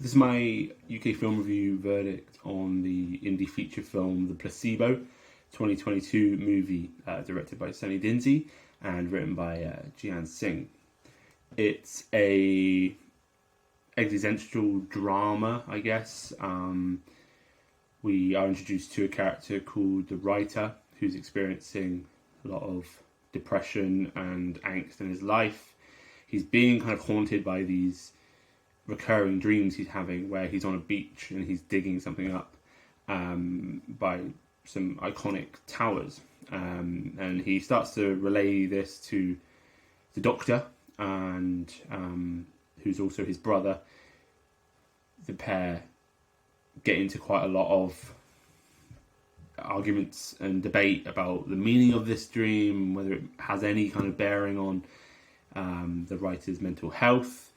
This is my UK film review verdict on the indie feature film The Placebo, 2022 movie directed by Sunny Dinsey and written by Jian Singh. It's a existential drama, I guess. We are introduced to a character called the writer, who's experiencing a lot of depression and angst in his life. He's being kind of haunted by these recurring dreams he's having, where he's on a beach and he's digging something up by some iconic towers, and he starts to relay this to the doctor, and who's also his brother. The pair get into quite a lot of arguments and debate about the meaning of this dream, whether it has any kind of bearing on the writer's mental health.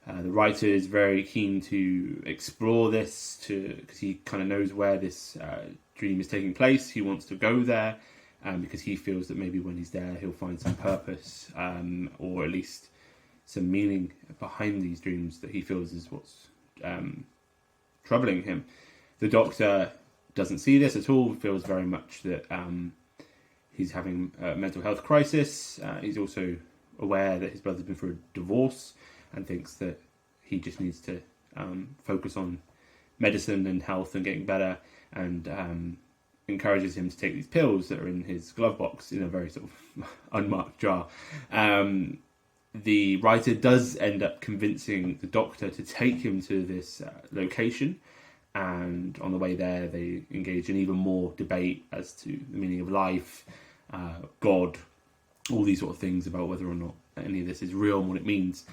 The writer is very keen to explore this because he kind of knows where this dream is taking place. He wants to go there because he feels that maybe when he's there he'll find some purpose, or at least some meaning behind these dreams that he feels is what's troubling him. The doctor doesn't see this at all, feels very much that he's having a mental health crisis. He's also aware that his brother's been through a divorce and thinks that he just needs to focus on medicine and health and getting better, and encourages him to take these pills that are in his glove box in a very sort of unmarked jar. The writer does end up convincing the doctor to take him to this location, and on the way there they engage in even more debate as to the meaning of life, God, all these sort of things about whether or not any of this is real and what it means.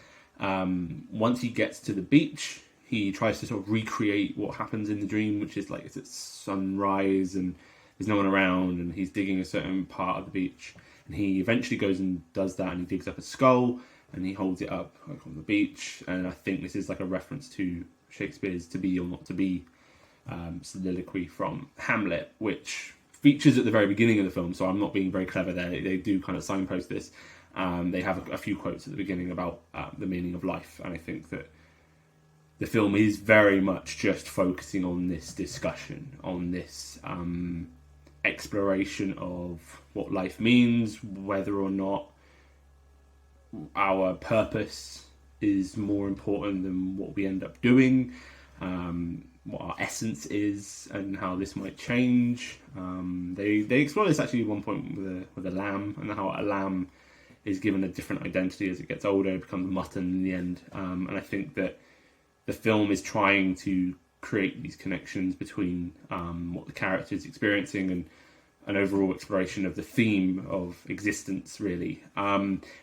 Once he gets to the beach, he tries to sort of recreate what happens in the dream, which is like it's at sunrise and there's no one around and he's digging a certain part of the beach, and he eventually goes and does that, and he digs up a skull and he holds it up like on the beach. And I think this is like a reference to Shakespeare's To Be or Not to Be soliloquy from Hamlet, which features at the very beginning of the film, so I'm not being very clever there. They do kind of signpost this. They have a few quotes at the beginning about the meaning of life, and I think that the film is very much just focusing on this discussion, on this exploration of what life means, whether or not our purpose is more important than what we end up doing, what our essence is, and how this might change. They explore this actually at one point with a lamb, and how a lamb is given a different identity as it gets older. It becomes mutton in the end. And I think that the film is trying to create these connections between what the character is experiencing and an overall exploration of the theme of existence, really.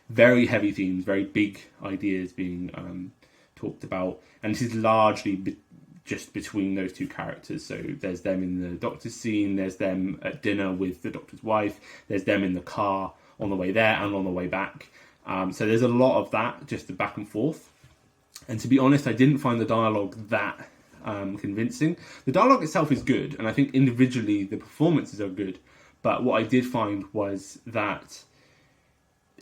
Very heavy themes, very big ideas being talked about. And this is largely just between those two characters. So there's them in the doctor's scene, there's them at dinner with the doctor's wife, there's them in the car on the way there and on the way back. So there's a lot of that, just the back and forth. And to be honest, I didn't find the dialogue that convincing. The dialogue itself is good, and I think individually the performances are good. But what I did find was that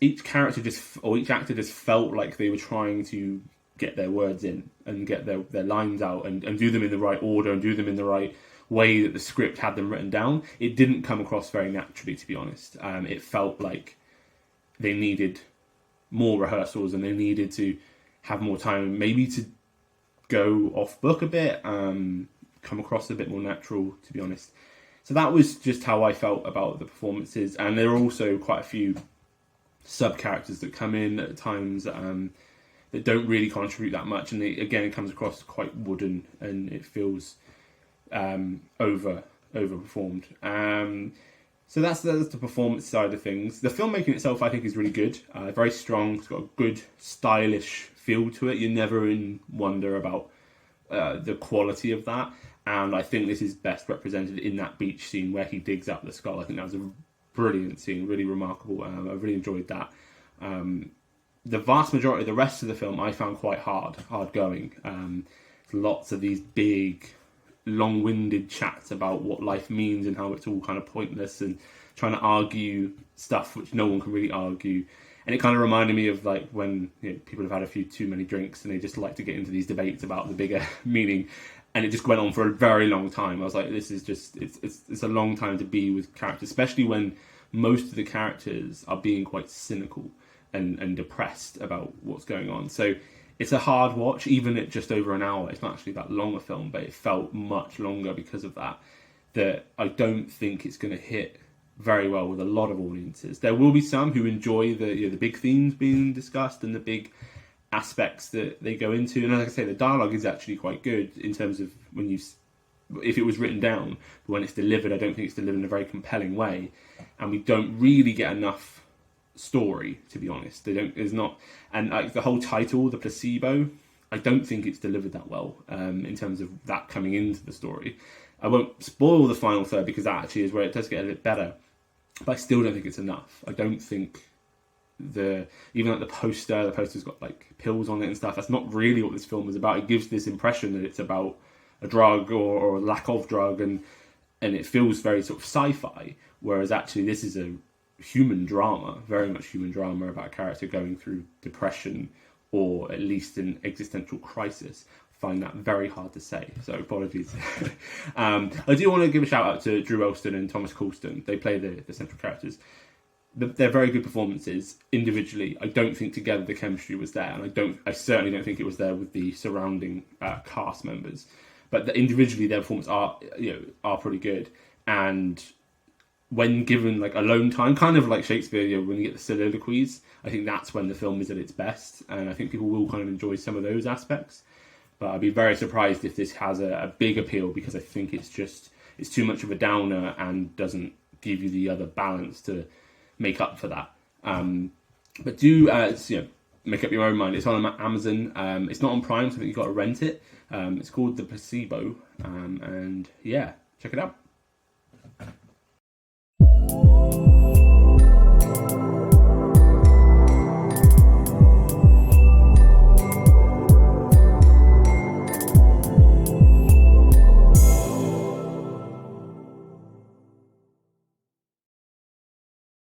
each actor just felt like they were trying to get their words in and get their lines out and do them in the right order and do them in the right way that the script had them written down. It didn't come across very naturally, to be honest. It felt like they needed more rehearsals and they needed to have more time, maybe to go off book a bit, come across a bit more natural, to be honest. So that was just how I felt about the performances. And there are also quite a few sub-characters that come in at times that don't really contribute that much. And it comes across quite wooden, and it feels overperformed. So that's the performance side of things. The filmmaking itself, I think, is really good. Very strong. It's got a good, stylish feel to it. You're never in wonder about the quality of that. And I think this is best represented in that beach scene where he digs up the skull. I think that was a brilliant scene, really remarkable. I really enjoyed that. The vast majority of the rest of the film I found quite hard going. Lots of these big, long-winded chats about what life means and how it's all kind of pointless, and trying to argue stuff which no one can really argue. And it kind of reminded me of like when people have had a few too many drinks and they just like to get into these debates about the bigger meaning. And it just went on for a very long time. I was like, this is just, it's a long time to be with characters, especially when most of the characters are being quite cynical and depressed about what's going on. So it's a hard watch, even at just over an hour. It's not actually that long a film, but it felt much longer because of that. That I don't think it's going to hit very well with a lot of audiences. There will be some who enjoy the big themes being discussed and the big aspects that they go into. And like I say, the dialogue is actually quite good in terms of if it was written down, but when it's delivered, I don't think it's delivered in a very compelling way. And we don't really get enough story, to be honest. There's not, and like the whole title, the Placebo, I don't think it's delivered that well in terms of that coming into the story. I won't spoil the final third because that actually is where it does get a bit better, but I still don't think it's enough. I don't think even like the poster's got like pills on it and stuff. That's not really what this film is about. It gives this impression that it's about a drug or a lack of drug, and it feels very sort of sci-fi, whereas actually this is a human drama, very much human drama about a character going through depression or at least an existential crisis. I find that very hard to say, so apologies. I do want to give a shout out to Drew Elston and Thomas Coulston. They play the central characters. They're very good performances individually. I don't think together the chemistry was there, and I certainly don't think it was there with the surrounding cast members. But individually, their performances are pretty good. And when given like alone time, kind of like Shakespeare, when you get the soliloquies, I think that's when the film is at its best, and I think people will kind of enjoy some of those aspects. But I'd be very surprised if this has a big appeal, because I think it's too much of a downer and doesn't give you the other balance to make up for that. But do make up your own mind. It's on Amazon. It's not on Prime, so I think you've got to rent it. It's called The Placebo, and yeah, check it out.